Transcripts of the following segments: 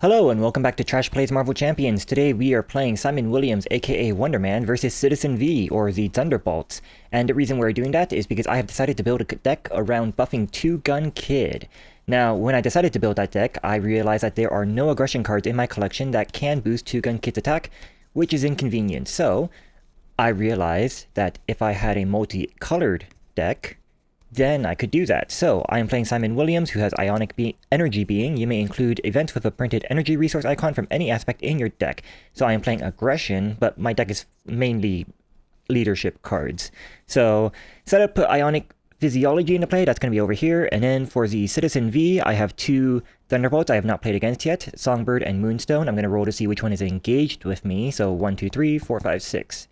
Hello and welcome back to Trash Plays Marvel Champions. Today we are playing Simon Williams aka Wonderman versus Citizen V or the Thunderbolts. And the reason we're doing that is because I have decided to build a deck around buffing Two Gun Kid. Now when I decided to build that deck, I realized that there are no aggression cards in my collection that can boost Two Gun Kid's attack, which is inconvenient. So I realized that if I had a multicolored deck, then I could do that. So I am playing Simon Williams, who has Ionic Energy Being. You may include events with a printed energy resource icon from any aspect in your deck. So I am playing Aggression, but my deck is mainly leadership cards. So instead of put Ionic Physiology into play, that's going to be over here. And then for the Citizen V, I have two Thunderbolts I have not played against yet, Songbird and Moonstone. I'm going to roll to see which one is engaged with me. So 1, 2, 3, 4, 5, 6.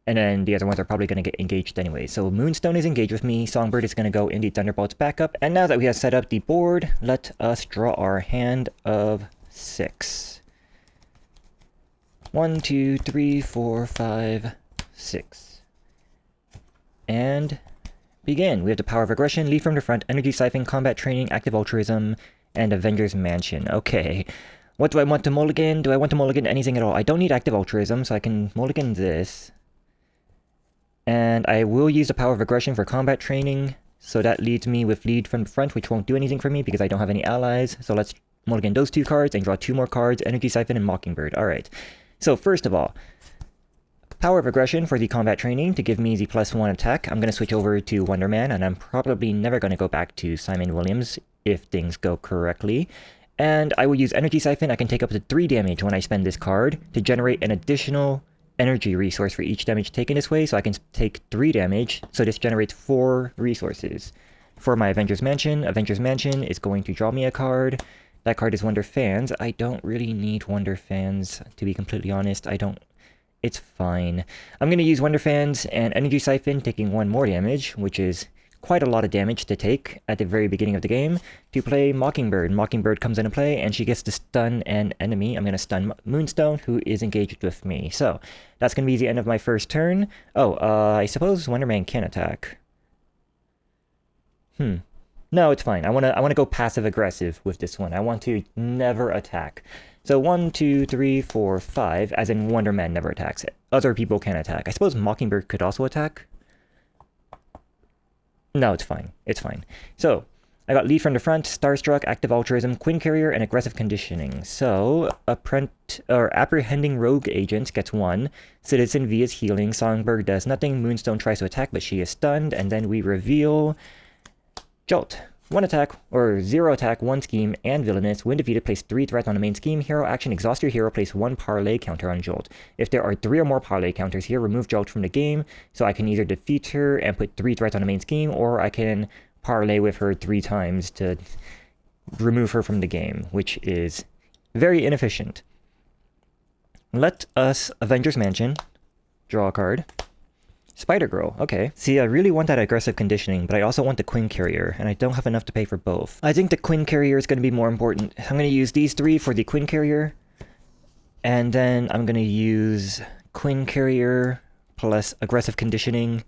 And then the other ones are probably going to get engaged anyway. So Moonstone is engaged with me, Songbird is going to go in the Thunderbolt's backup. And now that we have set up the board, let us draw our hand of 6. 1, 2, 3, 4, 5, 6. And begin. We have the Power of Aggression, Lead from the Front, Energy Siphon, Combat Training, Active Altruism, and Avengers Mansion. Okay. What do I want to mulligan? Do I want to mulligan anything at all? I don't need Active Altruism, so I can mulligan this. And I will use the Power of Aggression for combat training, so that leads me with Lead from the Front, which won't do anything for me because I don't have any allies. So let's mulligan those two cards and draw two more cards, Energy Siphon and Mockingbird. Alright, so first of all, Power of Aggression for the combat training to give me the +1 attack. I'm going to switch over to Wonderman, and I'm probably never going to go back to Simon Williams if things go correctly. And I will use Energy Siphon. I can take up to 3 damage when I spend this card to generate an additional energy resource for each damage taken this way, so I can take 3 damage, so this generates 4 resources. For my Avengers Mansion is going to draw me a card. That card is Wonder Fans. I don't really need Wonder Fans, to be completely honest. It's fine. I'm going to use Wonder Fans and Energy Siphon, taking 1 more damage, which is quite a lot of damage to take at the very beginning of the game, to play Mockingbird. Mockingbird comes into play, and she gets to stun an enemy. I'm going to stun Moonstone, who is engaged with me. So that's going to be the end of my first turn. Oh, I suppose Wonderman can attack. No, it's fine. I want to go passive-aggressive with this one. I want to never attack. So 1, 2, 3, 4, 5, as in Wonderman never attacks. Other people can attack. I suppose Mockingbird could also attack. No, it's fine. It's fine. So, I got Lead from the Front, Starstruck, Active Altruism, Quinn Carrier, and Aggressive Conditioning. So, Apprehending Rogue Agent gets 1. Citizen V is healing. Songbird does nothing. Moonstone tries to attack, but she is stunned. And then we reveal Jolt. 1 attack, or 0 attack, 1 scheme, and Villainous. When defeated, place 3 threats on the main scheme. Hero action, exhaust your hero, place 1 parlay counter on Jolt. If there are 3 or more parlay counters here, remove Jolt from the game. So I can either defeat her and put 3 threats on the main scheme, or I can parlay with her 3 times to remove her from the game, which is very inefficient. Let us Avengers Mansion, draw a card. Spider-Girl, okay. See, I really want that Aggressive Conditioning, but I also want the Quinn Carrier, and I don't have enough to pay for both. I think the Quinn Carrier is going to be more important. I'm going to use these 3 for the Quinn Carrier, and then I'm going to use Quinn Carrier plus Aggressive Conditioning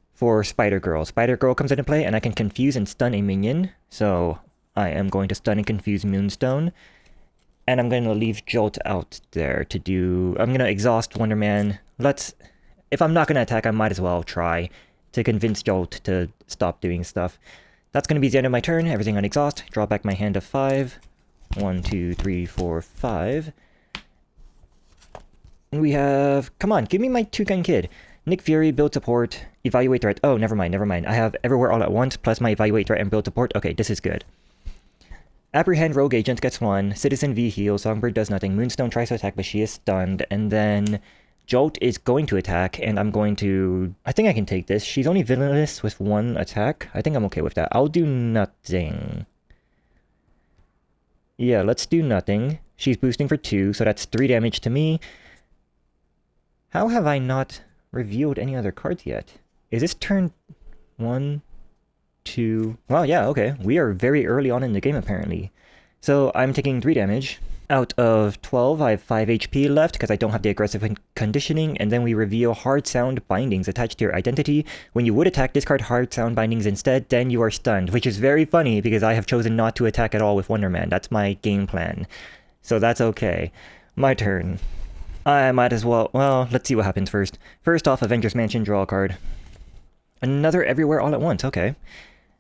for Spider-Girl. Spider-Girl comes into play, and I can confuse and stun a minion, so I am going to stun and confuse Moonstone, and I'm going to leave Jolt out there to do... I'm going to exhaust Wonderman. If I'm not going to attack, I might as well try to convince Jolt to stop doing stuff. That's going to be the end of my turn. Everything on exhaust. Draw back my hand of 5. 1, 2, 3, 4, 5. And we have... Come on, give me my Two-Gun Kid. Nick Fury, build support, evaluate threat. Oh, never mind. I have Everywhere All at Once, plus my evaluate threat and build support. Okay, this is good. Apprehend Rogue Agent gets 1. Citizen V heals. Songbird does nothing. Moonstone tries to attack, but she is stunned. And then Jolt is going to attack, and I'm going to... I think I can take this. She's only villainous with 1 attack. I think I'm okay with that. I'll do nothing. Yeah, let's do nothing. She's boosting for 2, so that's 3 damage to me. How have I not revealed any other cards yet? Is this turn 1, 2... Well, yeah, okay. We are very early on in the game, apparently. So I'm taking 3 damage. Out of 12, I have 5 HP left because I don't have the Aggressive Conditioning, and then we reveal Hard Sound Bindings attached to your identity. When you would attack, discard Hard Sound Bindings instead, then you are stunned, which is very funny because I have chosen not to attack at all with Wonderman. That's my game plan. So that's okay. My turn. I might as well... Well, let's see what happens first. First off, Avengers Mansion, draw a card. Another Everywhere All at Once, okay.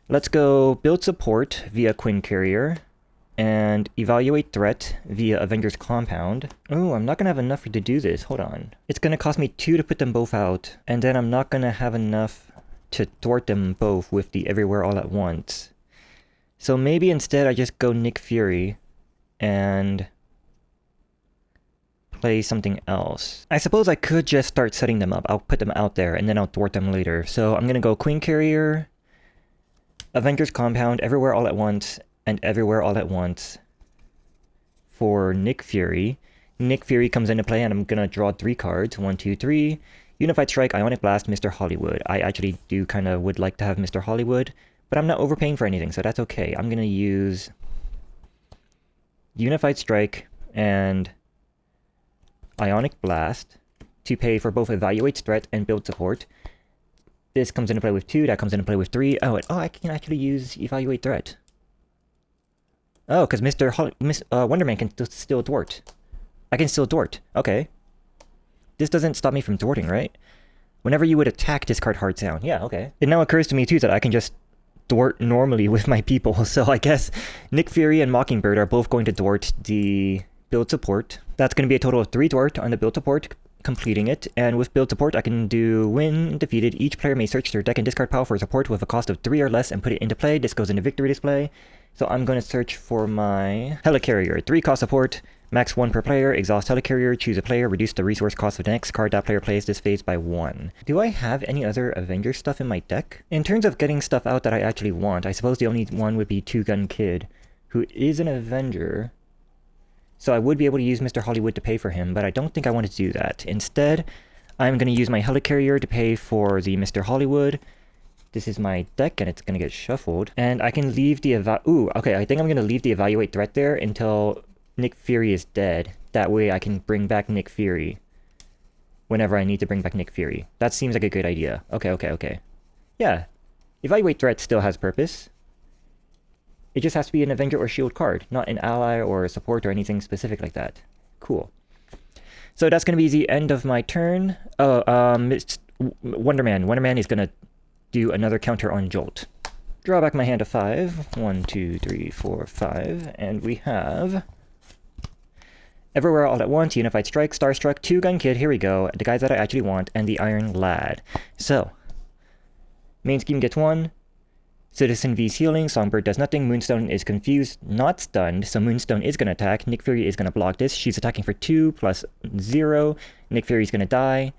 Let's go build support via Quinn Carrier. And evaluate threat via Avengers Compound. Oh, I'm not going to have enough to do this. Hold on. It's going to cost me 2 to put them both out. And then I'm not going to have enough to thwart them both with the Everywhere All at Once. So maybe instead I just go Nick Fury and play something else. I suppose I could just start setting them up. I'll put them out there and then I'll thwart them later. So I'm going to go Queen Carrier, Avengers Compound, Everywhere All at Once, and Everywhere All at Once for Nick Fury. Nick Fury comes into play and I'm going to draw 3 cards. 1, 2, 3. Unified Strike, Ionic Blast, Mr. Hollywood. I actually do kind of would like to have Mr. Hollywood, but I'm not overpaying for anything, so that's okay. I'm going to use Unified Strike and Ionic Blast to pay for both Evaluate Threat and Build Support. This comes into play with 2, that comes into play with 3. Oh, I can actually use Evaluate Threat. Oh, because Wonderman can still thwart. I can still thwart. Okay. This doesn't stop me from thwarting, right? Whenever you would attack, discard hard sound. Yeah, okay. It now occurs to me, too, that I can just thwart normally with my people. So I guess Nick Fury and Mockingbird are both going to thwart the build support. That's going to be a total of 3 thwart on the build support, completing it. And with build support, I can do when defeated, each player may search their deck and discard power for support with a cost of 3 or less and put it into play. This goes into victory display. So I'm going to search for my Helicarrier. 3 cost support, max 1 per player, exhaust Helicarrier, choose a player, reduce the resource cost of the next card that player plays this phase by 1. Do I have any other Avengers stuff in my deck? In terms of getting stuff out that I actually want, I suppose the only one would be Two Gun Kid, who is an Avenger. So I would be able to use Mr. Hollywood to pay for him, but I don't think I want to do that. Instead, I'm going to use my Helicarrier to pay for the Mr. Hollywood. This is my deck, and it's going to get shuffled. And I can leave the okay, I think I'm going to leave the Evaluate Threat there until Nick Fury is dead. That way I can bring back Nick Fury whenever I need to bring back Nick Fury. That seems like a good idea. Okay. Yeah, Evaluate Threat still has purpose. It just has to be an Avenger or Shield card, not an ally or a support or anything specific like that. Cool. So that's going to be the end of my turn. Oh, it's Wonderman. Wonderman is going to do another counter on Jolt. Draw back my hand of 5. 1, 2, 3, 4, 5. And we have Everywhere All at Once, Unified Strike, Starstruck, Two Gun Kid, here we go, the guys that I actually want, and the Iron Lad. So, main scheme gets 1. Citizen V's healing, Songbird does nothing, Moonstone is confused, not stunned, so Moonstone is going to attack, Nick Fury is going to block this, she's attacking for 2 plus 0, Nick Fury's going to die,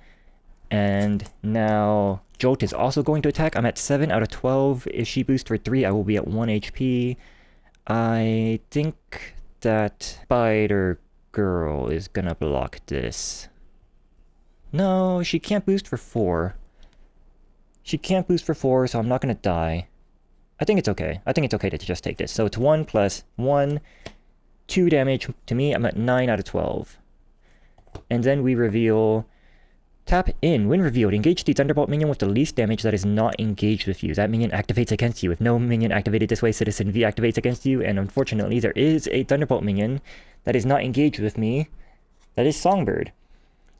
and now Jolt is also going to attack. I'm at 7 out of 12, if she boosts for 3, I will be at 1 HP. I think that Spider Girl is going to block this. No, she can't boost for 4. She can't boost for 4, so I'm not going to die. I think it's okay. I think it's okay to just take this. So it's 1 plus 1, 2 damage to me. I'm at 9 out of 12. And then we reveal, tap in. When revealed, engage the Thunderbolt minion with the least damage that is not engaged with you. That minion activates against you. If no minion activated this way, Citizen V activates against you. And unfortunately, there is a Thunderbolt minion that is not engaged with me. That is Songbird.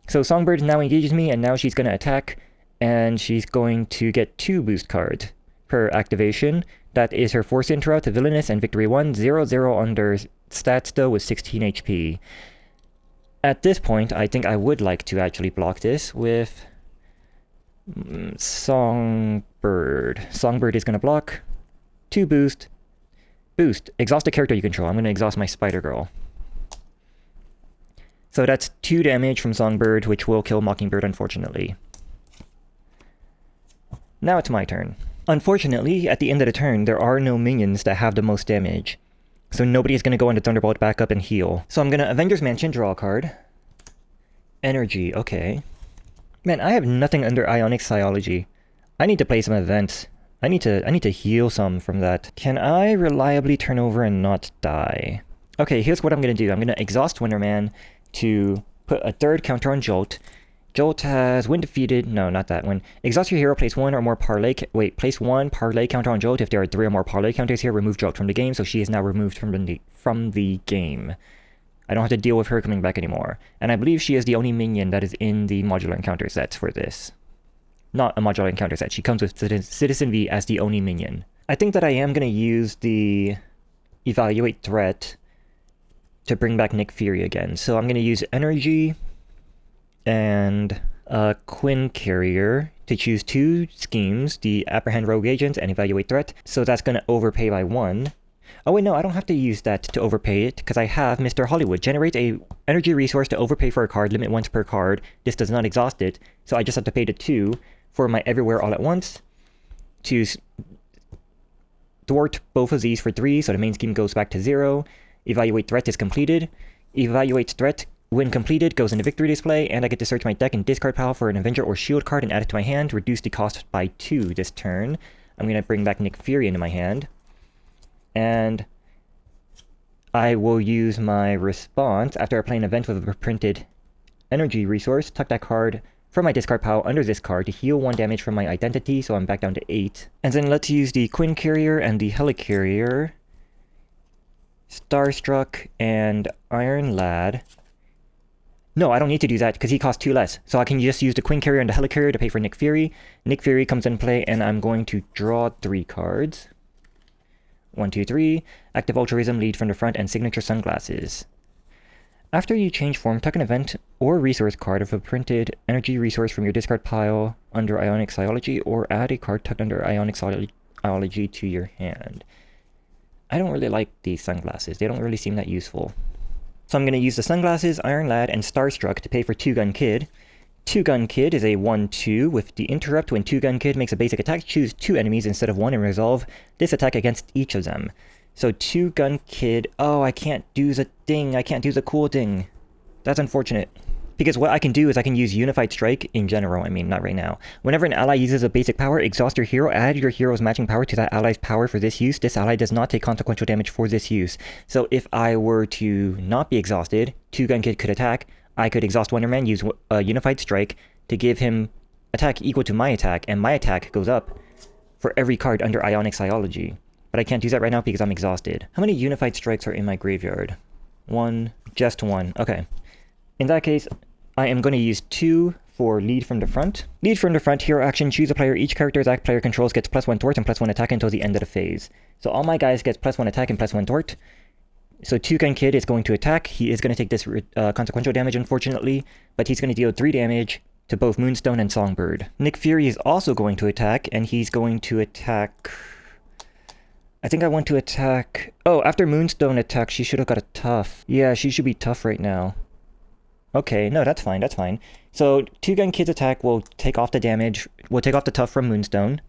So Songbird now engages me, and now she's going to attack. And she's going to get 2 boost cards per activation. That is her Force Interrupt, Villainous, and Victory 1. 0/0 under stats though with 16 HP. At this point, I think I would like to actually block this with Songbird. Songbird is going to block. 2 boost. Boost. Exhaust a character you control. I'm going to exhaust my Spider-Girl. So that's 2 damage from Songbird, which will kill Mockingbird, unfortunately. Now it's my turn. Unfortunately, at the end of the turn, there are no minions that have the most damage. So nobody is going to go into Thunderbolt back up and heal. So I'm going to Avengers Mansion, draw a card. Energy, okay. Man, I have nothing under Ionic Psiology. I need to play some events. I need to heal some from that. Can I reliably turn over and not die? Okay, here's what I'm going to do. I'm going to exhaust Wonderman to put a 3rd counter on Jolt. Jolt has, when defeated, no, not that one. Exhaust your hero, place 1 or more parlay, place 1 parlay counter on Jolt. If there are 3 or more parlay counters here, remove Jolt from the game, so she is now removed from the game. I don't have to deal with her coming back anymore. And I believe she is the only minion that is in the modular encounter sets for this. Not a modular encounter set. She comes with Citizen V as the only minion. I think that I am going to use the Evaluate Threat to bring back Nick Fury again. So I'm going to use Energy and Quinn Carrier to choose 2 schemes, the Apprehend Rogue Agents and Evaluate Threat. So that's going to overpay by 1. Oh wait, no, I don't have to use that to overpay it, because I have Mr. Hollywood. Generate a energy resource to overpay for a card, limit once per card. This does not exhaust it, so I just have to pay the 2 for my Everywhere All at Once to thwart both of these for 3, so the main scheme goes back to 0. Evaluate Threat is completed. Evaluate Threat, when completed, goes in the victory display, and I get to search my deck and discard pile for an Avenger or Shield card and add it to my hand, reduce the cost by 2 this turn. I'm going to bring back Nick Fury into my hand. And I will use my response after I play an event with a printed energy resource, tuck that card from my discard pile under this card to heal 1 damage from my identity, so I'm back down to 8. And then let's use the Quinn Carrier and the Helicarrier, Starstruck, and Iron Lad. No, I don't need to do that because he costs 2 less. So I can just use the Quinn Carrier and the Helicarrier to pay for Nick Fury. Nick Fury comes in play, and I'm going to draw 3 cards. 1, 2, 3. Active Altruism, Lead from the Front, and Signature Sunglasses. After you change form, tuck an event or resource card of a printed energy resource from your discard pile under Ionic Physiology, or add a card tucked under Ionic Physiology to your hand. I don't really like these sunglasses. They don't really seem that useful. So I'm going to use the Sunglasses, Iron Lad, and Starstruck to pay for 2-Gun Kid. 2-Gun Kid is a 1/2 with the interrupt. When 2-Gun Kid makes a basic attack, choose 2 enemies instead of 1 and resolve this attack against each of them. So 2-Gun Kid, oh, I can't do the thing, I can't do the cool thing. That's unfortunate. Because what I can do is I can use Unified Strike in general, I mean, not right now. Whenever an ally uses a basic power, exhaust your hero, add your hero's matching power to that ally's power for this use. This ally does not take consequential damage for this use. So if I were to not be exhausted, 2-Gun Kid could attack. I could exhaust Wonderman, use a Unified Strike to give him attack equal to my attack, and my attack goes up for every card under Ionic Physiology. But I can't do that right now because I'm exhausted. How many Unified Strikes are in my graveyard? 1, just 1. Okay. In that case, I am going to use 2 for Lead from the Front. Lead from the Front, hero action, choose a player. Each character's act player controls gets +1 thwart and +1 attack until the end of the phase. So all my guys get +1 attack and +1 thwart. So 2-Gun Kid is going to attack. He is going to take this consequential damage, unfortunately, but he's going to deal 3 damage to both Moonstone and Songbird. Nick Fury is also going to attack, and he's going to attack... I think I want to attack... Oh, after Moonstone attacks, she should have got a tough. Yeah, she should be tough right now. Okay, no, that's fine, that's fine. So 2-Gun Kid's attack will take off the damage, will take off the tough from Moonstone.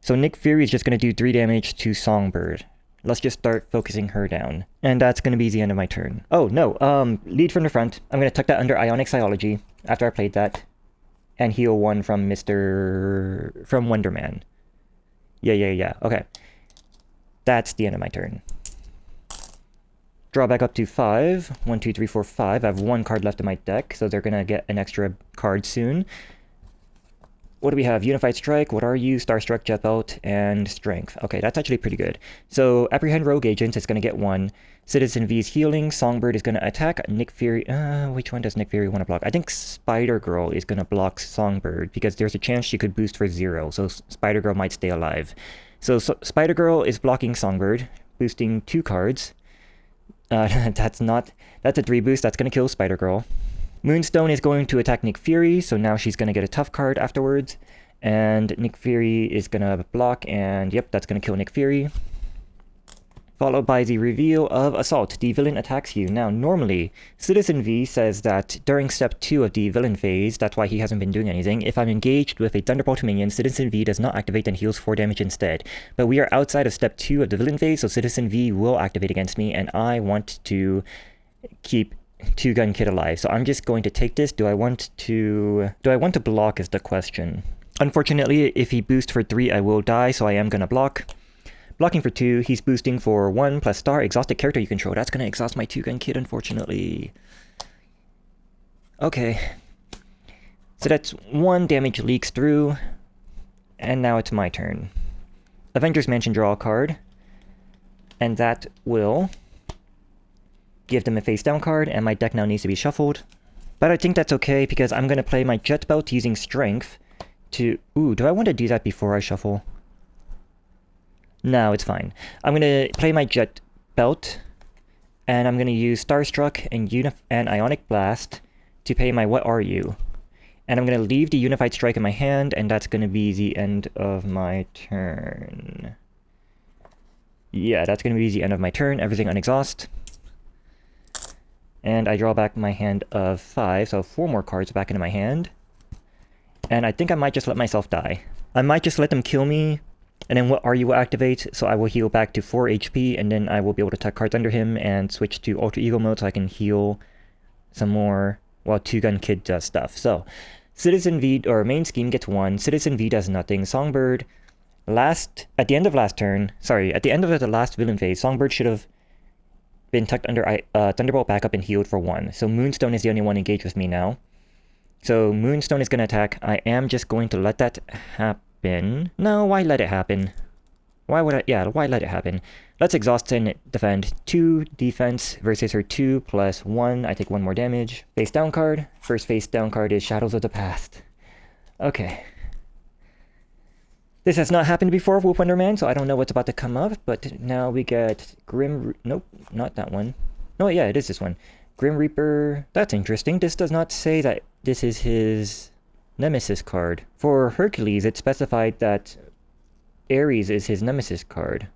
So Nick Fury is just going to do 3 damage to Songbird. Let's just start focusing her down. And that's going to be the end of my turn. Oh, no, Lead from the Front. I'm going to tuck that under Ionic Physiology after I played that. And heal 1 from from Wonderman. Yeah. Okay. That's the end of my turn. Draw back up to 5. 1, 2, 3, 4, 5. I have 1 card left in my deck, so they're going to get an extra card soon. What do we have? Unified Strike, what are you? Starstruck, Jet Belt, and Strength. Okay, that's actually pretty good. So, Apprehend Rogue Agents is going to get 1. Citizen V's Healing. Songbird is going to attack. Nick Fury... which one does Nick Fury want to block? I think Spider-Girl is going to block Songbird, because there's a chance she could boost for 0, so Spider-Girl might stay alive. So Spider-Girl is blocking Songbird, boosting 2 cards. That's a 3 boost, that's going to kill Spider-Girl. Moonstone is going to attack Nick Fury, so now she's going to get a tough card afterwards. And Nick Fury is going to block, and yep, that's going to kill Nick Fury. Followed by the reveal of Assault. The villain attacks you. Now, normally, Citizen V says that during step 2 of the villain phase, that's why he hasn't been doing anything, if I'm engaged with a Thunderbolt minion, Citizen V does not activate and heals 4 damage instead. But we are outside of step 2 of the villain phase, so Citizen V will activate against me, and I want to keep 2-Gun Kid alive. So I'm just going to take this. Do I want to block is the question. Unfortunately, if he boosts for 3, I will die, so I am going to block. Blocking for 2, he's boosting for 1 plus star, exhaust a character you control. That's going to exhaust my 2-Gun Kid, unfortunately. Okay. So that's 1 damage leaks through, and now it's my turn. Avengers Mansion, draw a card, and that will give them a face down card, and my deck now needs to be shuffled. But I think that's okay because I'm going to play my Jet Belt using Strength to... Ooh, do I want to do that before I shuffle? No, it's fine. I'm going to play my Jet Belt, and I'm going to use Starstruck and Ionic Blast to pay my What Are You? And I'm going to leave the Unified Strike in my hand, and that's going to be the end of my turn. Yeah, that's going to be the end of my turn. Everything unexhaust. And I draw back my hand of 5, so 4 more cards back into my hand. And I think I might just let myself die. I might just let them kill me, and then What Are You will activate, so I will heal back to 4 HP, and then I will be able to tuck cards under him and switch to Alter Ego mode so I can heal some more while Two Gun Kid does stuff. So, Citizen V, or Main Scheme gets 1, Citizen V does nothing, Songbird, at the end of the last villain phase, Songbird should have been tucked under Thunderbolt backup and healed for 1. So Moonstone is the only one engaged with me now. So Moonstone is going to attack. I am just going to let that happen. No, why let it happen? Why let it happen? Let's exhaust and defend. 2 defense versus her 2 plus 1. I take 1 more damage. Face down card. First face down card is Shadows of the Past. Okay. This has not happened before with Wonderman, so I don't know what's about to come up, but now we get nope, not that one. No, yeah, it is this one. Grim Reaper, that's interesting. This does not say that this is his Nemesis card. For Hercules, it specified that Ares is his Nemesis card.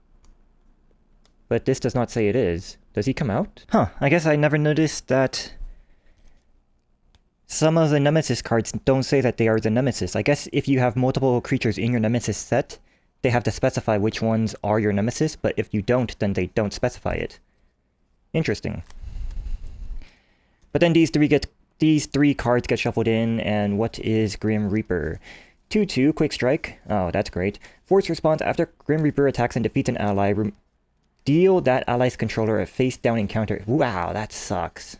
But this does not say it is. Does he come out? Huh, I guess I never noticed that some of the Nemesis cards don't say that they are the Nemesis. I guess if you have multiple creatures in your Nemesis set, they have to specify which ones are your Nemesis, but if you don't, then they don't specify it. Interesting. But then these 3 cards get shuffled in, and what is Grim Reaper? 2/2, Quick Strike. Oh, that's great. Force response after Grim Reaper attacks and defeats an ally. Deal that ally's controller a face-down encounter. Wow, that sucks.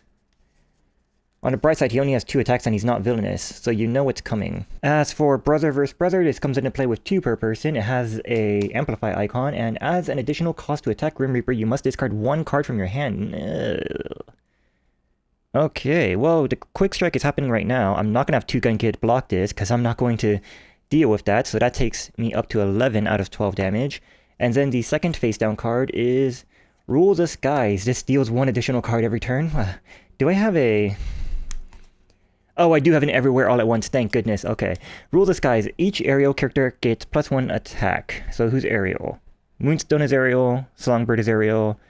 On the bright side, he only has 2 attacks and he's not villainous, so you know it's coming. As for Brother vs. Brother, this comes into play with 2 per person. It has a Amplify icon, and as an additional cost to attack Grim Reaper, you must discard 1 card from your hand. Ugh. Okay, well, the Quick Strike is happening right now. I'm not going to have Two Gun Kid block this, because I'm not going to deal with that, so that takes me up to 11 out of 12 damage. And then the second face-down card is Rule the Skies. This deals 1 additional card every turn. Do I have a... Oh, I do have an Everywhere All at Once, thank goodness. Okay. Rule the Skies. Each aerial character gets +1 attack. So who's aerial? Moonstone is aerial, Songbird is aerial,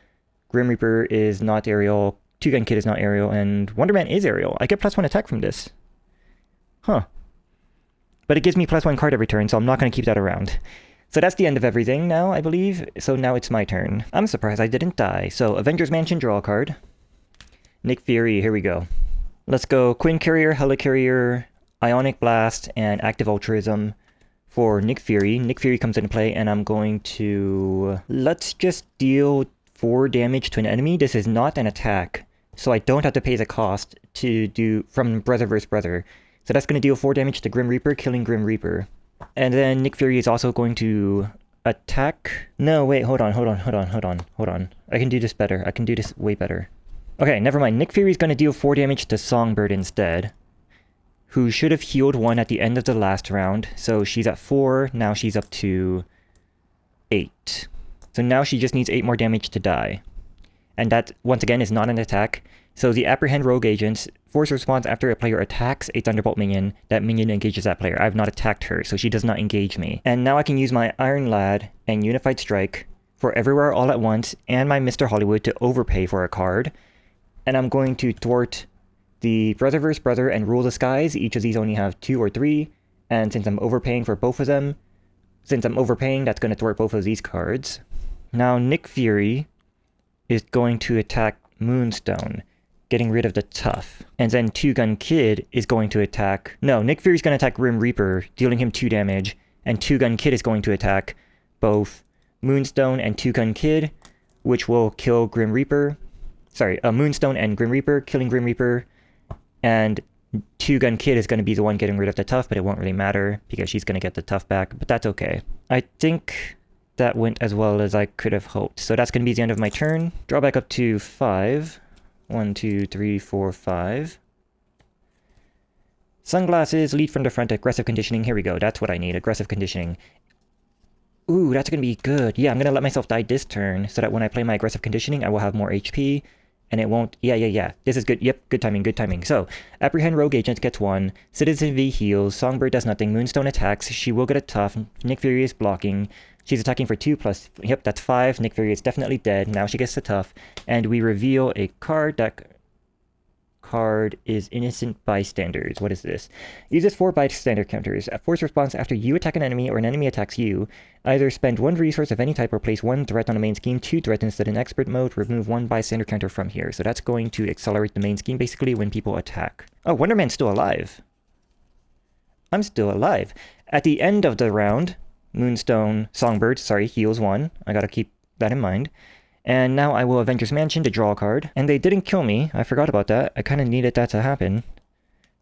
Grim Reaper is not aerial, Two Gun Kid is not aerial, and Wonderman is aerial. I get +1 attack from this. Huh. But it gives me +1 card every turn, so I'm not going to keep that around. So that's the end of everything now, I believe. So now it's my turn. I'm surprised I didn't die. So Avengers Mansion, draw a card. Nick Fury, here we go. Let's go Quinn Carrier, Helicarrier, Ionic Blast, and Active Altruism for Nick Fury. Nick Fury comes into play, and I'm going to... Let's just deal 4 damage to an enemy. This is not an attack, so I don't have to pay the cost to do from Brother vs. Brother. So that's going to deal 4 damage to Grim Reaper, killing Grim Reaper. And then Nick Fury is also going to attack... No, wait, hold on. I can do this better. I can do this way better. Okay, never mind. Nick Fury is going to deal 4 damage to Songbird instead, who should have healed 1 at the end of the last round. So she's at 4, now she's up to 8. So now she just needs 8 more damage to die. And that, once again, is not an attack. So the Apprehend Rogue Agents, force response after a player attacks a Thunderbolt minion, that minion engages that player. I have not attacked her, so she does not engage me. And now I can use my Iron Lad and Unified Strike for Everywhere All at Once and my Mr. Hollywood to overpay for a card. And I'm going to thwart the Brother vs. Brother and Rule the Skies. Each of these only have 2 or 3. And since I'm overpaying for both of them, that's going to thwart both of these cards. Now Nick Fury is going to attack Moonstone, getting rid of the tough. And then Two Gun Kid is going to attack... No, Nick Fury's going to attack Grim Reaper, dealing him 2 damage. And Two Gun Kid is going to attack both Moonstone and Two Gun Kid, which will kill Grim Reaper. Sorry, Moonstone and Grim Reaper, killing Grim Reaper, and Two Gun Kid is going to be the one getting rid of the tough, but it won't really matter because she's going to get the tough back, but that's okay. I think that went as well as I could have hoped. So that's going to be the end of my turn. Draw back up to 5. 1, 2, 3, 4, 5. Sunglasses, lead from the front, aggressive conditioning. Here we go. That's what I need, aggressive conditioning. Ooh, that's gonna be good. Yeah, I'm gonna let myself die this turn so that when I play my aggressive conditioning, I will have more HP. And it won't... Yeah. This is good. Yep, good timing. So, Apprehend Rogue Agent gets 1. Citizen V heals. Songbird does nothing. Moonstone attacks. She will get a tough. Nick Fury is blocking. She's attacking for 2 plus... Yep, that's 5. Nick Fury is definitely dead. Now she gets the tough. And we reveal a card. That card is Innocent Bystanders. What is this? Uses 4 bystander counters. A force response after you attack an enemy or an enemy attacks you. Either spend 1 resource of any type or place 1 threat on the main scheme, 2 threats instead in expert mode, remove 1 bystander counter from here. So that's going to accelerate the main scheme basically when people attack. Oh, Wonderman's still alive. I'm still alive. At the end of the round, Moonstone, Songbird, heals 1. I gotta keep that in mind. And now I will Avengers Mansion to draw a card. And they didn't kill me. I forgot about that. I kind of needed that to happen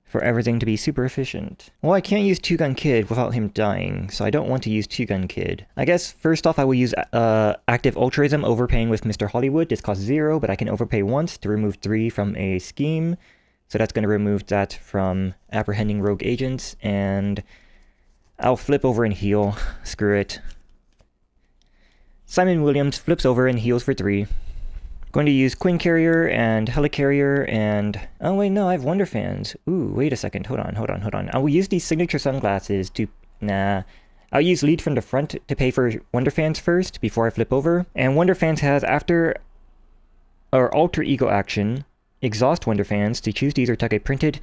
for everything to be super efficient. Well, I can't use Two Gun Kid without him dying, so I don't want to use Two Gun Kid. I guess first off I will use Active Altruism, overpaying with Mr. Hollywood. This costs 0, but I can overpay once to remove 3 from a scheme. So that's going to remove that from Apprehending Rogue Agents, and I'll flip over and heal. Screw it. Simon Williams flips over and heals for 3. Going to use Queen Carrier and Helicarrier and... Oh wait, no, I have Wonder Fans. Ooh, wait a second. Hold on. I will use these signature sunglasses to... Nah. I'll use Lead from the front to pay for Wonder Fans first before I flip over. And Wonder Fans has after... or Alter Ego action, exhaust Wonder Fans to choose these or take a printed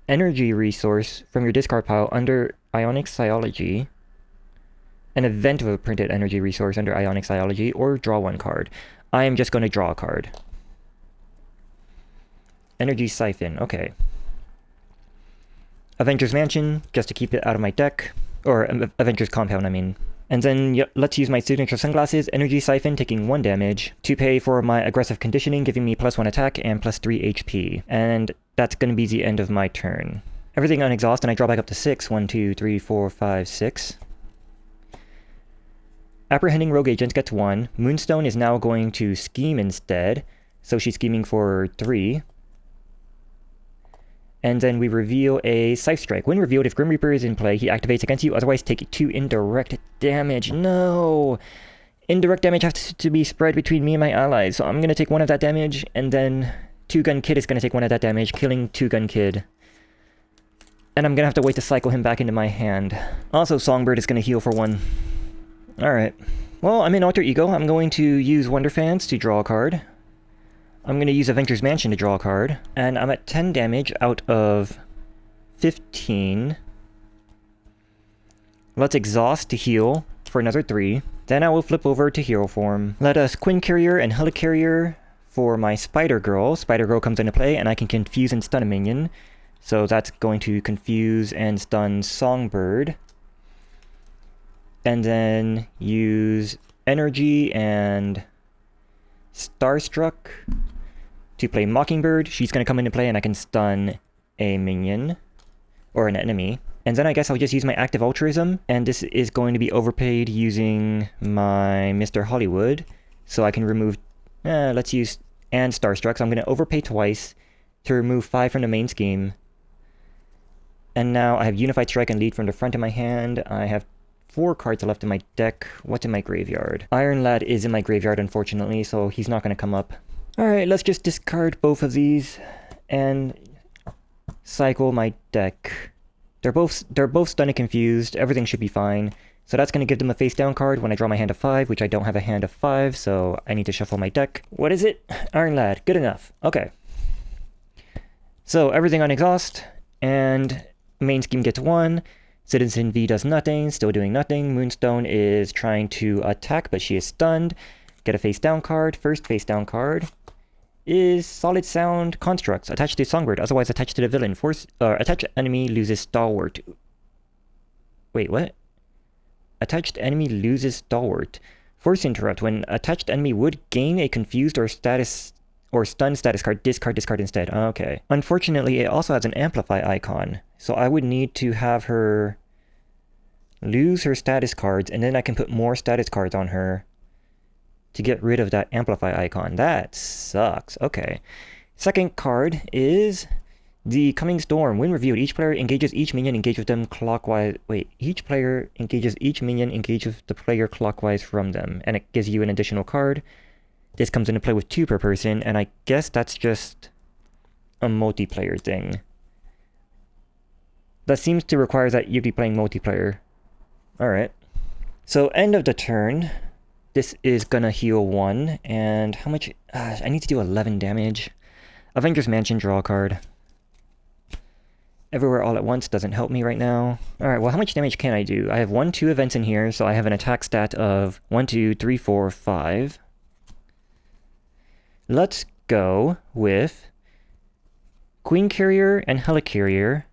energy resource from your discard pile under Ionic Physiology. An event of a printed energy resource under Ionic Physiology, or draw 1 card. I am just going to draw a card. Energy Siphon, okay. Avengers Mansion, just to keep it out of my deck. Or Avengers Compound, I mean. And then let's use my signature sunglasses, Energy Siphon, taking 1 damage, to pay for my aggressive conditioning, giving me +1 attack and +3 HP. And that's going to be the end of my turn. Everything on exhaust, and I draw back up to 6. 1, 2, 3, 4, 5, 6. Apprehending Rogue Agent gets 1. Moonstone is now going to scheme instead, so she's scheming for 3. And then we reveal a Scythe Strike. When revealed, if Grim Reaper is in play, he activates against you, otherwise take 2 indirect damage. No! Indirect damage has to be spread between me and my allies, so I'm going to take 1 of that damage, and then Two Gun Kid is going to take 1 of that damage, killing Two Gun Kid. And I'm going to have to wait to cycle him back into my hand. Also, Songbird is going to heal for 1. Alright. Well, I'm in Alter Ego. I'm going to use Wonder Fans to draw a card. I'm going to use Avengers Mansion to draw a card. And I'm at 10 damage out of 15. Let's exhaust to heal for another 3. Then I will flip over to hero form. Let us Queen Carrier and Helicarrier for my Spider Girl. Spider Girl comes into play, and I can confuse and stun a minion. So that's going to confuse and stun Songbird. And then use Energy and Starstruck to play Mockingbird. She's going to come into play, and I can stun a minion or an enemy. And then I guess I'll just use my Active Altruism, and this is going to be overpaid using my Mr. Hollywood. So I can remove, let's use, and Starstruck. So I'm going to overpay twice to remove 5 from the main scheme. And now I have Unified Strike and Lead from the front of my hand. I have 4 cards left in my deck. What's in my graveyard? Iron Lad is in my graveyard, unfortunately, so he's not going to come up. Alright, let's just discard both of these and cycle my deck. They're both stunned and confused. Everything should be fine. So that's going to give them a face down card when I draw my hand of 5, which I don't have a hand of 5, so I need to shuffle my deck. What is it? Iron Lad. Good enough. Okay. So everything on exhaust, and main scheme gets 1. Citizen V does nothing, still doing nothing. Moonstone is trying to attack, but she is stunned. Get a face down card. First face down card is Solid Sound Constructs, attached to Songbird, otherwise attached to the villain. Attached enemy loses Stalwart. Wait, what? Attached enemy loses Stalwart. Force Interrupt. When attached enemy would gain a confused or stunned status card, discard instead. Okay. Unfortunately, it also has an Amplify icon, so I would need to have her lose her status cards, and then I can put more status cards on her to get rid of that Amplify icon. That sucks. Okay. Second card is the Coming Storm. When revealed, each player engages each minion engaged with them clockwise. Wait, each player engages each minion engaged with the player clockwise from them, and it gives you an additional card. This comes into play with 2 per person, and I guess that's just a multiplayer thing. That seems to require that you be playing multiplayer. Alright. So end of the turn. This is gonna heal 1, and how much? I need to do 11 damage. Avengers Mansion, draw a card. Everywhere All at Once doesn't help me right now. Alright, well how much damage can I do? I have 2 events in here, so I have an attack stat of 1, 2, 3, 4, 5. Let's go with Queen Carrier and Helicarrier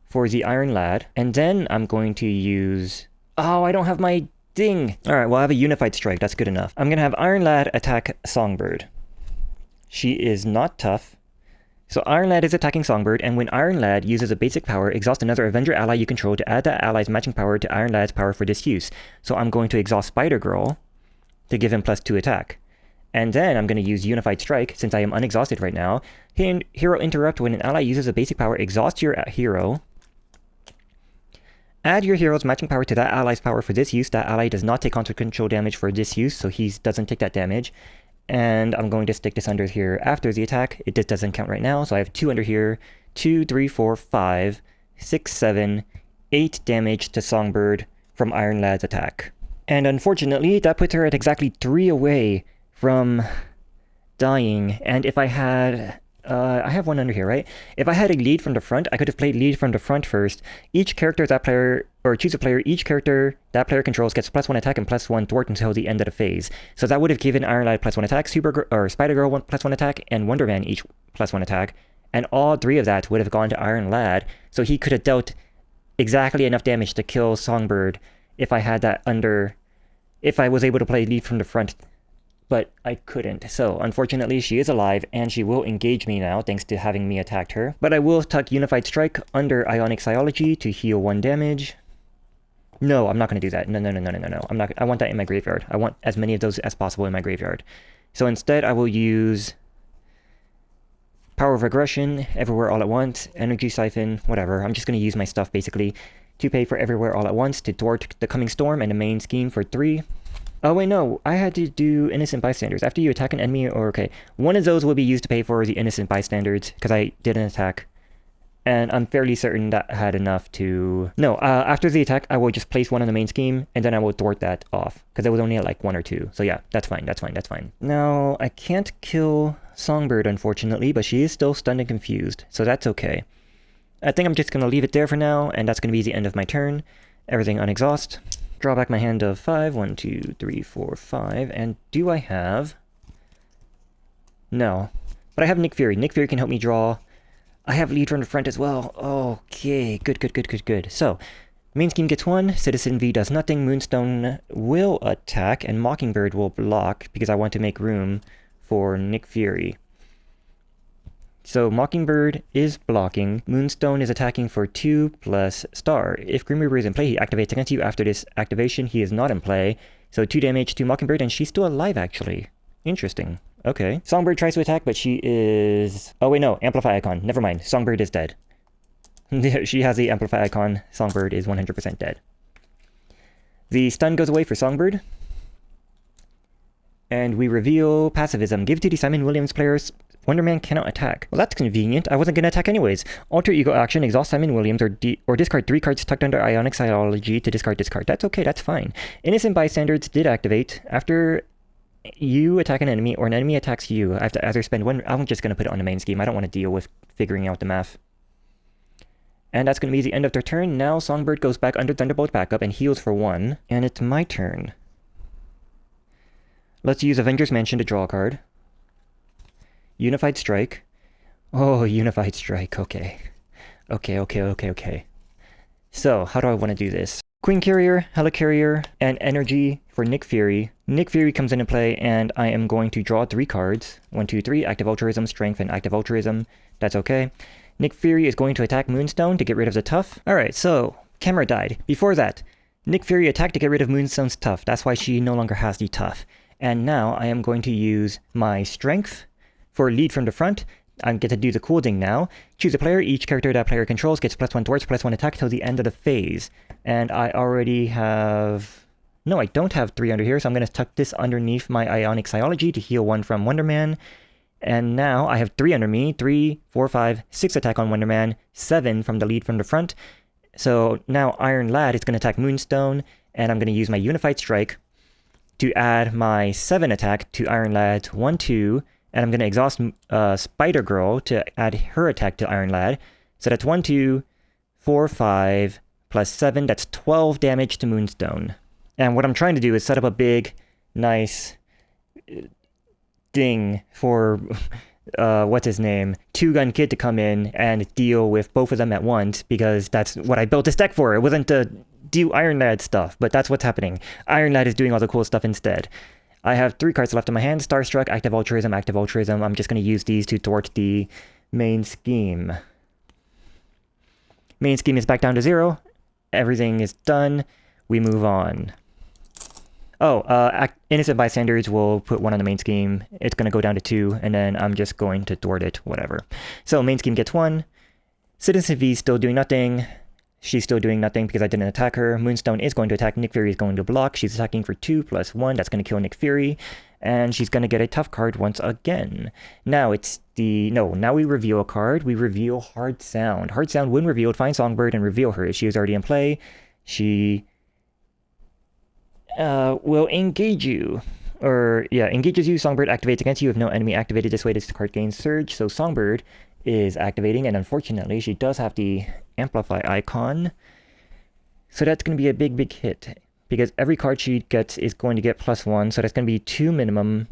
for the Iron Lad. And then I'm going to use... Oh, I don't have my ding! Alright, well I have a Unified Strike, that's good enough. I'm gonna have Iron Lad attack Songbird. She is not tough. So Iron Lad is attacking Songbird, and when Iron Lad uses a basic power, exhaust another Avenger ally you control to add that ally's matching power to Iron Lad's power for this use. So I'm going to exhaust Spider-Girl to give him +2 attack. And then I'm going to use Unified Strike, since I am unexhausted right now. Hero Interrupt. When an ally uses a basic power, exhaust your hero. Add your hero's matching power to that ally's power for this use. That ally does not take counter control damage for this use, so he doesn't take that damage. And I'm going to stick this under here after the attack. It just doesn't count right now, so I have 2 under here. 2, 3, 4, 5, 6, 7, 8 damage to Songbird from Iron Lad's attack. And unfortunately, that puts her at exactly 3 away from dying. And if I had... I have 1 under here, right? If I had a lead from the front, I could have played lead from the front first. Each character that player, or choose a player, each character that player controls gets +1 attack and +1 thwart until the end of the phase. So that would have given Iron Lad +1 attack, Spider-Girl +1 attack, and Wonderman each +1 attack. And all 3 of that would have gone to Iron Lad, so he could have dealt exactly enough damage to kill Songbird if I had that under... if I was able to play lead from the front. But I couldn't. So unfortunately she is alive and she will engage me now thanks to having me attacked her. But I will tuck Unified Strike under Ionic Psiology to heal 1 damage. No, I'm not going to do that. No. I'm not. I want that in my graveyard. I want as many of those as possible in my graveyard. So instead I will use Power of Aggression, Everywhere All at Once, Energy Siphon, whatever. I'm just going to use my stuff basically to pay for Everywhere All at Once to thwart the Coming Storm and the main scheme for 3. Oh wait, no, I had to do Innocent Bystanders. After you attack an enemy, or okay, one of those will be used to pay for the Innocent Bystanders, because I did an attack. And I'm fairly certain that I had enough to... No, after the attack, I will just place 1 on the main scheme, and then I will thwart that off, because it was only at like 1 or 2. So yeah, that's fine. Now, I can't kill Songbird, unfortunately, but she is still stunned and confused, so that's okay. I think I'm just going to leave it there for now, and that's going to be the end of my turn. Everything unexhaust. Draw back my hand of 5. 1, 2, 3, 4, 5. And do I have... No. But I have Nick Fury. Nick Fury can help me draw. I have lead from the front as well. Okay, good. So, main scheme gets 1. Citizen V does nothing. Moonstone will attack, and Mockingbird will block, because I want to make room for Nick Fury. So Mockingbird is blocking. Moonstone is attacking for 2 plus Star. If Grim Reaper is in play, he activates against you. After this activation, he is not in play. So 2 damage to Mockingbird, and she's still alive, actually. Interesting. Okay. Songbird tries to attack, but she is... Oh, wait, no. Amplify icon. Never mind. Songbird is dead. She has the Amplify icon. Songbird is 100% dead. The stun goes away for Songbird. And we reveal Pacifism. Give to the Simon Williams players... Wonderman cannot attack. Well, that's convenient. I wasn't going to attack anyways. Alter Ego action, exhaust Simon Williams, or discard 3 cards tucked under Ionic Psiology to discard this card. That's okay, that's fine. Innocent Bystanders did activate. After you attack an enemy, or an enemy attacks you, I have to either spend 1... I'm just going to put it on the main scheme. I don't want to deal with figuring out the math. And that's going to be the end of their turn. Now Songbird goes back under Thunderbolt backup and heals for 1. And it's my turn. Let's use Avengers Mansion to draw a card. Unified Strike. Oh, Unified Strike. Okay. So, how do I want to do this? Queen Carrier, Helicarrier, and Energy for Nick Fury. Nick Fury comes into play, and I am going to draw 3 cards. 1, 2, 3. Active Altruism, Strength, and Active Altruism. That's okay. Nick Fury is going to attack Moonstone to get rid of the Tough. Alright, so, Camera died. Before that, Nick Fury attacked to get rid of Moonstone's Tough. That's why she no longer has the Tough. And now I am going to use my Strength For lead from the front, I get to do the cool thing now. Choose a player. Each character that player controls gets +1 thwarts, +1 attack till the end of the phase. And I already have... No, I don't have 3 under here, so I'm going to tuck this underneath my Ionic Physiology to heal 1 from Wonderman. And now I have 3 under me. 3, 4, 5, 6 attack on Wonderman, 7 from the lead from the front. So now Iron Lad is going to attack Moonstone, and I'm going to use my Unified Strike to add my 7 attack to Iron Lad's 1, 2, and I'm going to exhaust Spider Girl to add her attack to Iron Lad. So that's 1, 2, 4, 5, plus 7. That's 12 damage to Moonstone. And what I'm trying to do is set up a big, nice thing for, what's his name, Two Gun Kid to come in and deal with both of them at once, because that's what I built this deck for. It wasn't to do Iron Lad stuff, but that's what's happening. Iron Lad is doing all the cool stuff instead. I have 3 cards left in my hand: Starstruck, Active Altruism, Active Altruism. I'm just going to use these to thwart the main scheme. Main scheme is back down to 0. Everything is done. We move on. Oh, Innocent Bystanders will put 1 on the main scheme. It's going to go down to 2, and then I'm just going to thwart it, whatever. So main scheme gets 1. Citizen V still doing nothing. She's still doing nothing because I didn't attack her. Moonstone is going to attack. Nick Fury is going to block. She's attacking for 2 plus 1. That's going to kill Nick Fury. And she's going to get a tough card once again. Now it's the... No, now we reveal a card. We reveal Hard Sound. Hard Sound, when revealed, find Songbird and reveal her. If she is already in play, she... will engage you. Or, yeah, engages you. Songbird activates against you. If no enemy activated this way, this card gains Surge. So Songbird is activating, and unfortunately, she does have the Amplify icon. So that's going to be a big hit, because every card she gets is going to get +1, so that's going to be 2 minimum.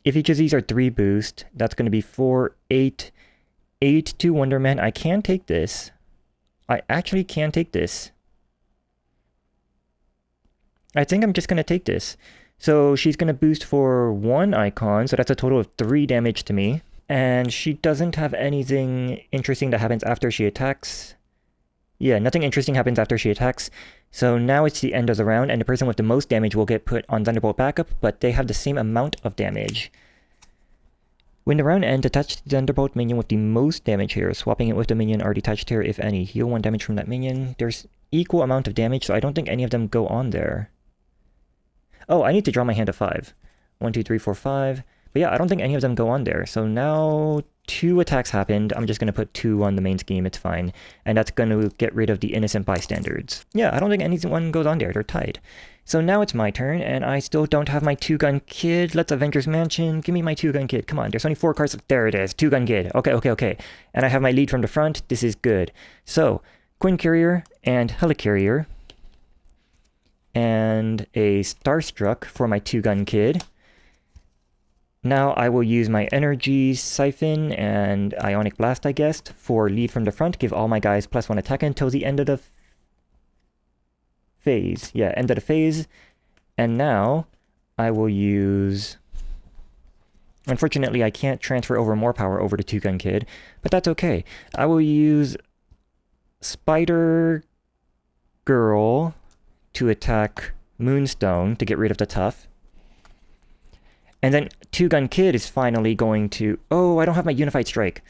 If each of these are 3 boost, that's going to be 4, 8, 8 to Wonderman. I can take this. I actually can take this. I think I'm just going to take this. So she's going to boost for 1 icon, so that's a total of 3 damage to me. And she doesn't have anything interesting that happens after she attacks. Yeah, nothing interesting happens after she attacks. So now it's the end of the round, and the person with the most damage will get put on Thunderbolt backup, but they have the same amount of damage. When the round ends, attach the Thunderbolt minion with the most damage here, swapping it with the minion already touched here, if any. Heal 1 damage from that minion. There's equal amount of damage, so I don't think any of them go on there. Oh, I need to draw my hand of 5. 1, 2, 3, 4, 5. But yeah, I don't think any of them go on there. So now 2 attacks happened. I'm just going to put 2 on the main scheme. It's fine. And that's going to get rid of the Innocent Bystanders. Yeah, I don't think anyone goes on there. They're tied. So now it's my turn, and I still don't have my 2-Gun Kid. Let's Avengers Mansion. Give me my 2-Gun Kid. Come on, there's only 4 cards. There it is. 2-Gun Kid. Okay. And I have my lead from the front. This is good. So, Quinn Carrier and Helicarrier. And a Starstruck for my 2-Gun Kid. Now I will use my Energy Siphon and Ionic Blast, I guess, for lead from the front. Give all my guys +1 attack until the end of the phase. Yeah, end of the phase. And now I will use... Unfortunately, I can't transfer over more power over to 2-Gun Kid, but that's okay. I will use Spider Girl to attack Moonstone to get rid of the tough. And then 2-Gun Kid is finally going to... Oh, I don't have my Unified Strike.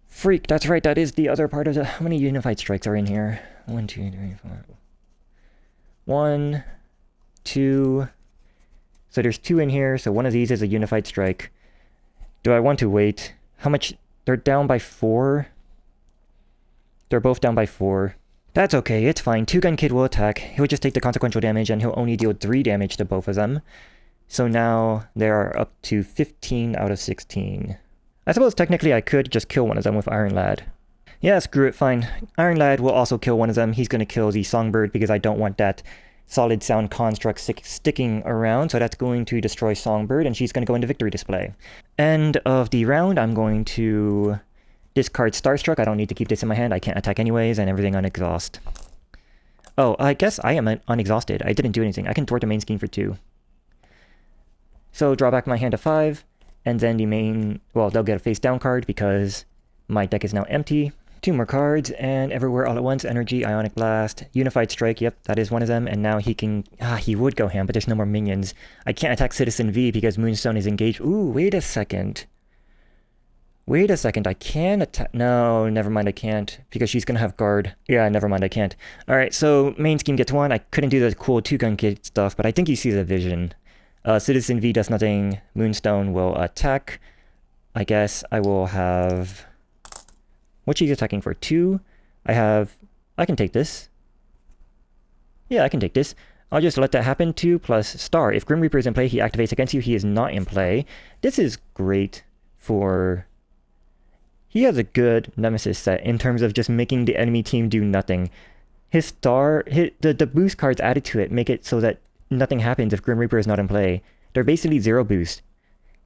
Freak, that's right, that is the other part of the... How many Unified Strikes are in here? 1, 2, 3, 4... 1, 2... So there's 2 in here, so one of these is a Unified Strike. Do I want to wait? How much? They're down by 4? They're both down by 4. That's okay, it's fine. 2-Gun Kid will attack. He'll just take the consequential damage, and he'll only deal 3 damage to both of them. So now they are up to 15 out of 16. I suppose technically I could just kill one of them with Iron Lad. Yeah, screw it, fine. Iron Lad will also kill one of them. He's going to kill the Songbird because I don't want that solid sound construct sticking around. So that's going to destroy Songbird, and she's going to go into victory display. End of the round, I'm going to discard Starstruck. I don't need to keep this in my hand. I can't attack anyways, and everything on exhaust. Oh, I guess I am unexhausted. I didn't do anything. I can thwart the main scheme for 2. So draw back my hand of 5, and then the main... Well, they'll get a face down card because my deck is now empty. 2 more cards, and Everywhere All at Once, Energy, Ionic Blast, Unified Strike, yep, that is one of them, and now he can... he would go ham, but there's no more minions. I can't attack Citizen V because Moonstone is engaged. Ooh, wait a second. Wait a second, I can attack... No, never mind, I can't, because she's gonna have guard. Yeah, never mind, I can't. Alright, so main scheme gets 1. I couldn't do the cool 2-gun kid stuff, but I think you see the vision. Citizen V does nothing. Moonstone will attack. I guess I will have... What she's attacking for? 2. I can take this. Yeah, I can take this. I'll just let that happen. 2 plus star. If Grim Reaper is in play, he activates against you. He is not in play. This is great for... He has a good nemesis set in terms of just making the enemy team do nothing. His star... The boost cards added to it make it so that nothing happens if Grim Reaper is not in play. They're basically 0 boost.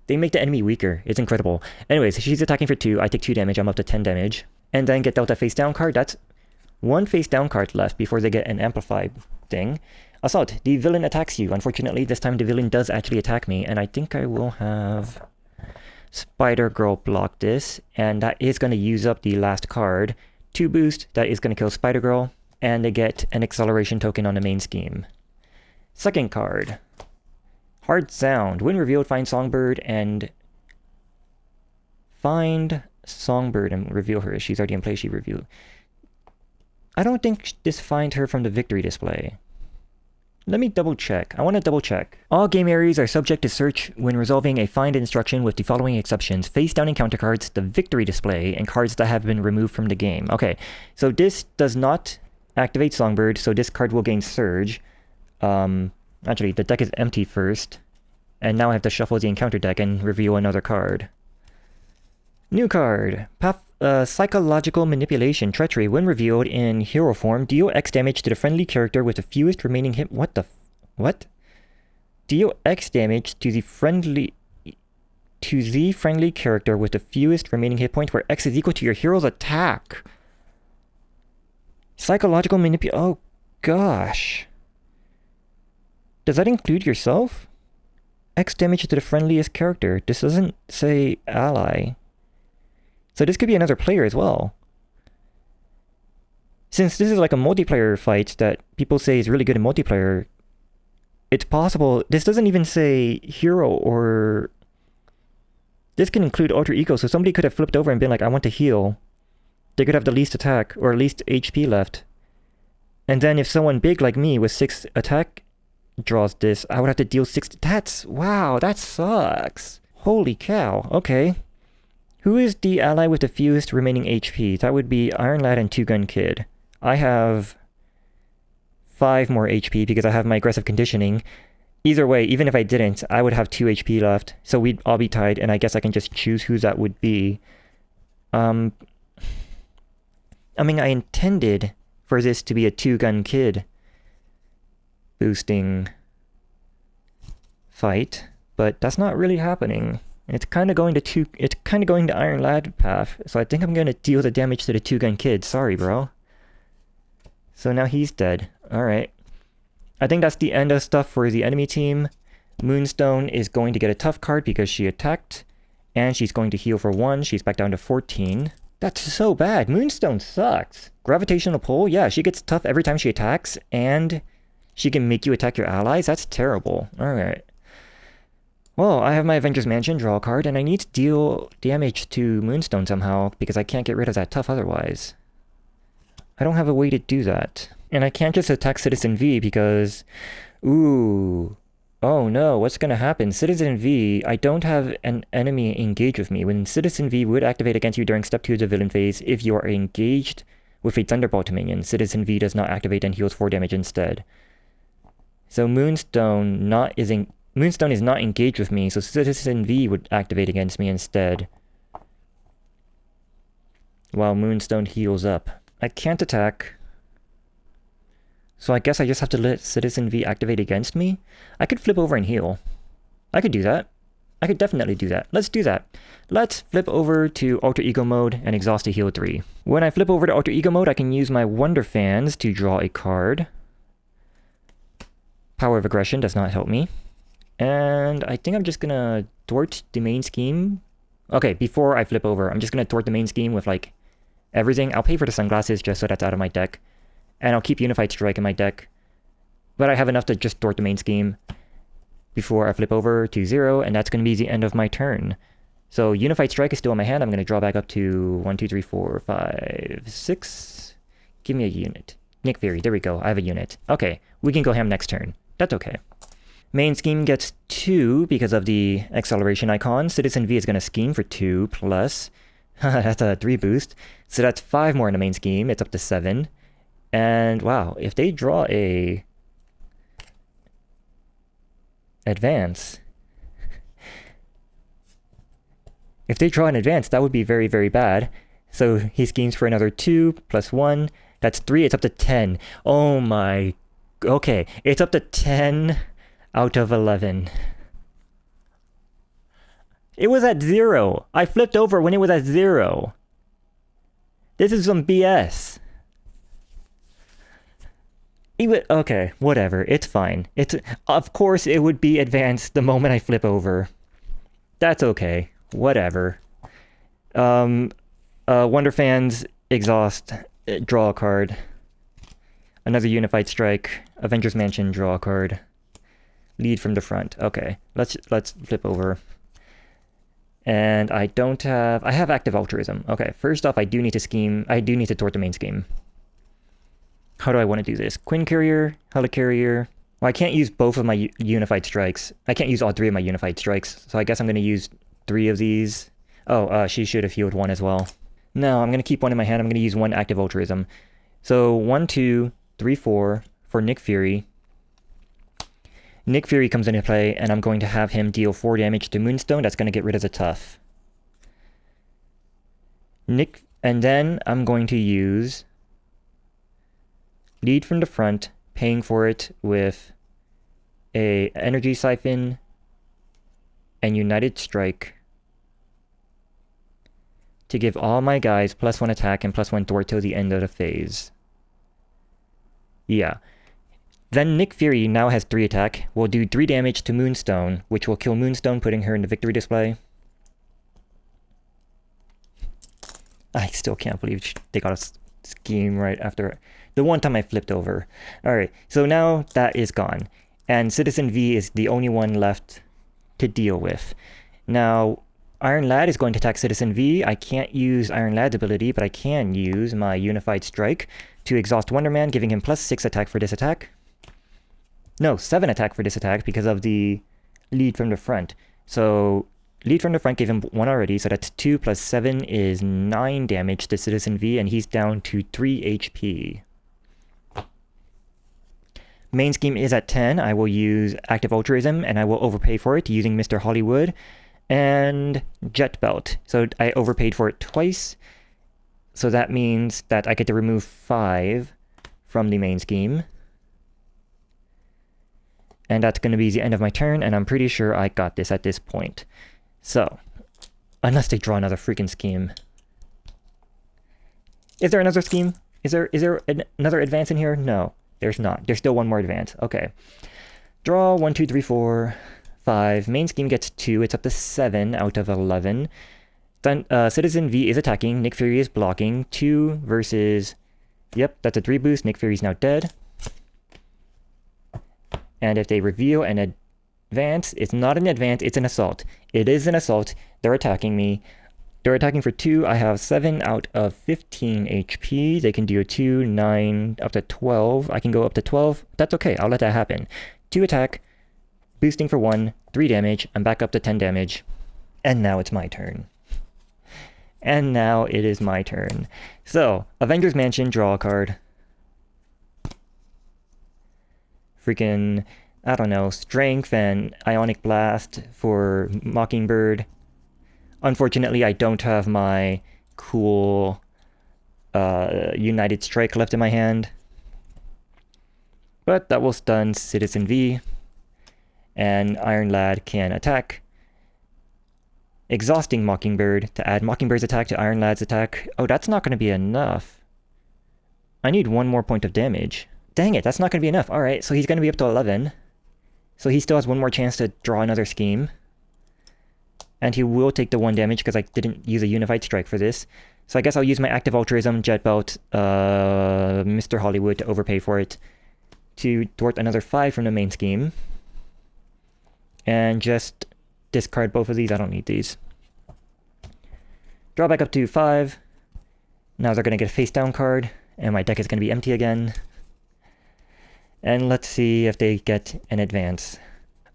They make the enemy weaker. It's incredible. Anyways, she's attacking for 2. I take 2 damage. I'm up to 10 damage. And then get dealt a face down card. That's 1 face down card left before they get an amplified thing. Assault. The villain attacks you. Unfortunately, this time the villain does actually attack me. And I think I will have Spider Girl block this. And that is going to use up the last card. 2 boost. That is going to kill Spider Girl. And they get an acceleration token on the main scheme. Second card. Hard Sound. When revealed, find Songbird and reveal her. She's already in play, she revealed. I don't think this finds her from the victory display. Let me double check. I want to double check. All game areas are subject to search when resolving a find instruction with the following exceptions. Face down encounter cards, the victory display, and cards that have been removed from the game. Okay, so this does not activate Songbird, so this card will gain Surge. Actually, the deck is empty first. And now I have to shuffle the encounter deck and reveal another card. New card. Psychological Manipulation. Treachery. When revealed in hero form, deal X damage to the friendly character with the fewest remaining hit... What? Deal X damage to the friendly character with the fewest remaining hit points where X is equal to your hero's attack. Psychological Manipulation... Oh, gosh. Does that include yourself? X damage to the friendliest character. This doesn't say ally. So this could be another player as well. Since this is like a multiplayer fight that people say is really good in multiplayer, it's possible... This doesn't even say hero or... This can include alter ego, so somebody could have flipped over and been like, I want to heal. They could have the least attack, or least HP left. And then if someone big like me with 6 attack draws this, I would have to deal 6... Wow, that sucks. Holy cow. Okay. Who is the ally with the fewest remaining HP? That would be Iron Lad and 2-Gun Kid. I have 5 more HP because I have my aggressive conditioning. Either way, even if I didn't, I would have 2 HP left. So we'd all be tied, and I guess I can just choose who that would be. I mean, I intended for this to be a 2-Gun Kid boosting fight, but that's not really happening. It's kind of going to Iron Lad path, so I think I'm going to deal the damage to the 2-Gun Kid. Sorry, bro. So now he's dead. Alright. I think that's the end of stuff for the enemy team. Moonstone is going to get a tough card because she attacked, and she's going to heal for 1. She's back down to 14. That's so bad. Moonstone sucks. Gravitational pull? Yeah, she gets tough every time she attacks, and she can make you attack your allies? That's terrible. Alright. Well, I have my Avengers Mansion, draw a card, and I need to deal damage to Moonstone somehow, because I can't get rid of that tough otherwise. I don't have a way to do that. And I can't just attack Citizen V because... Ooh. Oh no, what's gonna happen? Citizen V, I don't have an enemy engage with me. When Citizen V would activate against you during step 2 of the villain phase, if you are engaged with a Thunderbolt minion, Citizen V does not activate and heals 4 damage instead. So Moonstone is not engaged with me, so Citizen V would activate against me instead. While Moonstone heals up. I can't attack. So I guess I just have to let Citizen V activate against me? I could flip over and heal. I could do that. I could definitely do that. Let's do that. Let's flip over to Alter Ego mode and exhaust to heal 3. When I flip over to Alter Ego mode, I can use my Wonder Fans to draw a card. Power of Aggression does not help me. And I think I'm just gonna thwart the main scheme. Okay, before I flip over, I'm just gonna thwart the main scheme with like everything. I'll pay for the sunglasses just so that's out of my deck. And I'll keep Unified Strike in my deck. But I have enough to just thwart the main scheme before I flip over to 0, and that's going to be the end of my turn. So Unified Strike is still in my hand. I'm going to draw back up to 1, 2, 3, 4, 5, 6. Give me a unit. Nick Fury, there we go. I have a unit. Okay, we can go ham next turn. That's okay. Main scheme gets 2 because of the acceleration icon. Citizen V is going to scheme for 2 plus. That's a 3 boost. So that's 5 more in the main scheme. It's up to 7. And wow, if they draw a advance. If they draw an advance, that would be very, very bad. So he schemes for another 2 plus 1. That's 3. It's up to 10. Oh my. Okay, it's up to 10 out of 11. It was at 0. I flipped over when it was at 0. This is some BS. Okay, whatever. It's fine. Of course it would be advanced the moment I flip over. That's okay. Whatever. Wonder Fans, exhaust, draw a card. Another Unified Strike. Avengers Mansion, draw a card. Lead from the front. Okay, let's flip over. And I have active altruism. Okay, first off, I do need to scheme. I do need to thwart the main scheme. How do I want to do this? Quinn Carrier, Helicarrier. Well, I can't use both of my Unified Strikes. I can't use all 3 of my Unified Strikes, so I guess I'm going to use 3 of these. Oh, she should have healed 1 as well. No, I'm going to keep 1 in my hand. I'm going to use 1 active altruism. So 1, 2, 3, 4 for Nick Fury. Nick Fury comes into play, and I'm going to have him deal 4 damage to Moonstone. That's going to get rid of the tough. And then I'm going to use Lead from the front, paying for it with a Energy Siphon and United Strike to give all my guys +1 attack and +1 thwart till the end of the phase. Yeah. Then Nick Fury now has 3 attack, will do 3 damage to Moonstone, which will kill Moonstone, putting her in the victory display. I still can't believe they got a scheme right after the one time I flipped over. Alright, so now that is gone. And Citizen V is the only one left to deal with. Now, Iron Lad is going to attack Citizen V. I can't use Iron Lad's ability, but I can use my Unified Strike to exhaust Wonderman, giving him +6 attack for this attack. No, 7 attack for this attack because of the lead from the front. So, lead from the front gave him 1 already, so that's 2 plus 7 is 9 damage to Citizen V, and he's down to 3 HP. Main scheme is at 10. I will use active altruism, and I will overpay for it using Mr. Hollywood and Jet Belt. So I overpaid for it twice. So that means that I get to remove 5 from the main scheme. And that's going to be the end of my turn, and I'm pretty sure I got this at this point. So, unless they draw another freaking scheme. Is there another scheme? Is there another advance in here? No, there's not. There's still 1 more advance. Okay. Draw 1, 2, 3, 4, 5. Main scheme gets 2. It's up to 7 out of 11. Then Citizen V is attacking. Nick Fury is blocking. 2 versus... Yep, that's a 3 boost. Nick Fury's now dead. And if they reveal an advance, it's not an advance, it's an assault. It is an assault. They're attacking me. They're attacking for 2. I have 7 out of 15 HP. They can do a 2, 9, up to 12. I can go up to 12. That's okay. I'll let that happen. 2 attack, boosting for 1, 3 damage. I'm back up to 10 damage. And now it's my turn. And now it is my turn. So, Avengers Mansion, draw a card. Freaking, I don't know, Strength and Ionic Blast for Mockingbird. Unfortunately, I don't have my cool United Strike left in my hand. But that will stun Citizen V. And Iron Lad can attack. Exhausting Mockingbird to add Mockingbird's attack to Iron Lad's attack. Oh, that's not going to be enough. I need 1 more point of damage. Dang it, that's not going to be enough. Alright, so he's going to be up to 11. So he still has 1 more chance to draw another scheme. And he will take the 1 damage because I didn't use a Unified Strike for this. So I guess I'll use my active altruism, jet belt, Mr. Hollywood to overpay for it, to thwart another 5 from the main scheme. And just discard both of these. I don't need these. Draw back up to 5. Now they're going to get a face down card, and my deck is going to be empty again. And let's see if they get an advance.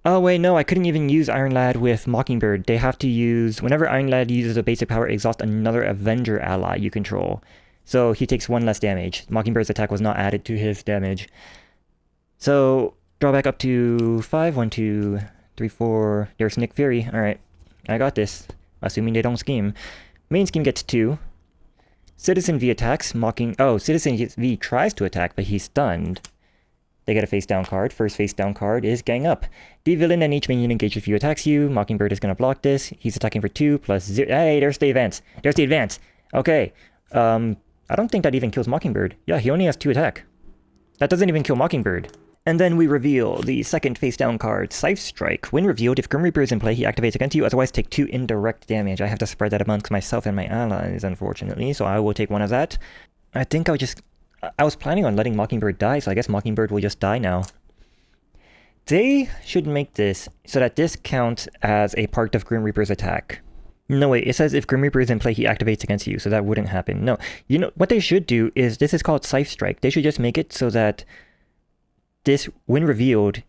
Oh wait, no, I couldn't even use Iron Lad with Mockingbird. They have to use, whenever Iron Lad uses a basic power, exhaust another Avenger ally you control. So he takes 1 less damage. Mockingbird's attack was not added to his damage. So, draw back up to 5. 1, 2, 3, 4. There's Nick Fury. Alright, I got this. Assuming they don't scheme. Main scheme gets 2. Citizen V attacks. Citizen V tries to attack, but he's stunned. They get a face down card. First face down card is Gang Up. The villain and each minion engaged with you attacks you. Mockingbird is going to block this. He's attacking for 2 plus 0. Hey, there's the advance. There's the advance. Okay. I don't think that even kills Mockingbird. Yeah, he only has 2 attack. That doesn't even kill Mockingbird. And then we reveal the second face down card, Scythe Strike. When revealed, if Grim Reaper is in play, he activates against you, otherwise take 2 indirect damage. I have to spread that amongst myself and my allies, unfortunately, so I will take 1 of that. I think I was planning on letting Mockingbird die, so I guess Mockingbird will just die now. They should make this so that this counts as a part of Grim Reaper's attack. No, wait, it says if Grim Reaper is in play, he activates against you, so that wouldn't happen. No, you know, what they should do is, this is called Scythe Strike. They should just make it so that this, when revealed,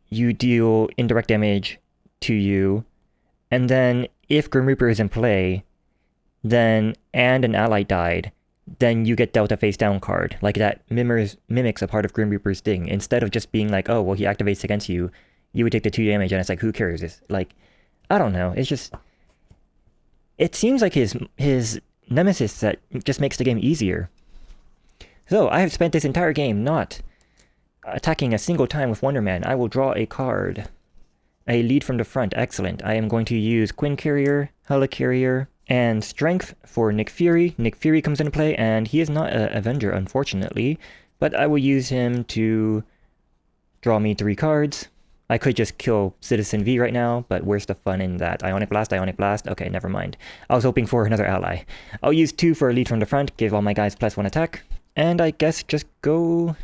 you deal indirect damage to you, and then if Grim Reaper is in play, then, and an ally died, then you get dealt a face down card. Like that mimics a part of Grim Reaper's thing. Instead of just being like, oh, well, he activates against you, you would take the 2 damage, and it's like, who cares? It's like, I don't know, it's just, it seems like his nemesis that just makes the game easier. So, I have spent this entire game not attacking a single time with Wonderman. I will draw a card. A lead from the front. Excellent. I am going to use Quinn Carrier, Helicarrier, and Strength for Nick Fury. Nick Fury comes into play, and he is not an Avenger, unfortunately. But I will use him to draw me 3 cards. I could just kill Citizen V right now, but where's the fun in that? Ionic Blast, Ionic Blast. Okay, never mind. I was hoping for another ally. I'll use 2 for a lead from the front, give all my guys +1 attack. And I guess just go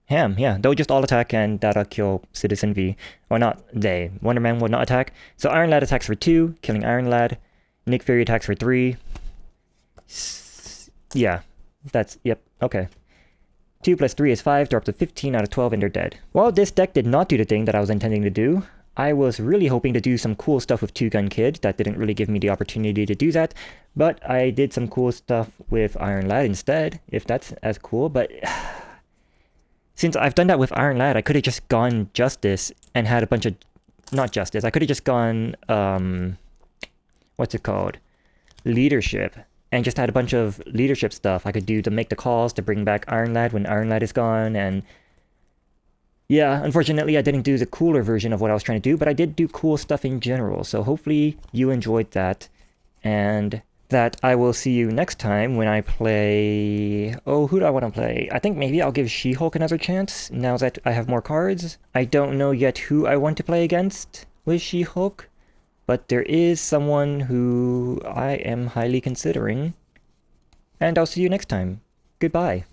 ham, yeah, they'll just all attack and that'll kill Citizen V. Or not they. Wonderman will not attack. So Iron Lad attacks for 2, killing Iron Lad. Nick Fury attacks for 3. Yeah, that's, yep, okay. 2 plus 3 is 5, they're up to 15 out of 12 and they're dead. While this deck did not do the thing that I was intending to do, I was really hoping to do some cool stuff with 2-Gun Kid. That didn't really give me the opportunity to do that, but I did some cool stuff with Iron Lad instead, if that's as cool, but since I've done that with Iron Lad, I could have just gone Justice and had a bunch of... Not Justice, I could have just gone, what's it called? Leadership. And just had a bunch of leadership stuff I could do to make the calls to bring back Iron Lad when Iron Lad is gone, and... Yeah, unfortunately I didn't do the cooler version of what I was trying to do, but I did do cool stuff in general, so hopefully you enjoyed that, and that I will see you next time when I play... Oh, who do I want to play? I think maybe I'll give She-Hulk another chance, now that I have more cards. I don't know yet who I want to play against with She-Hulk, but there is someone who I am highly considering, and I'll see you next time. Goodbye.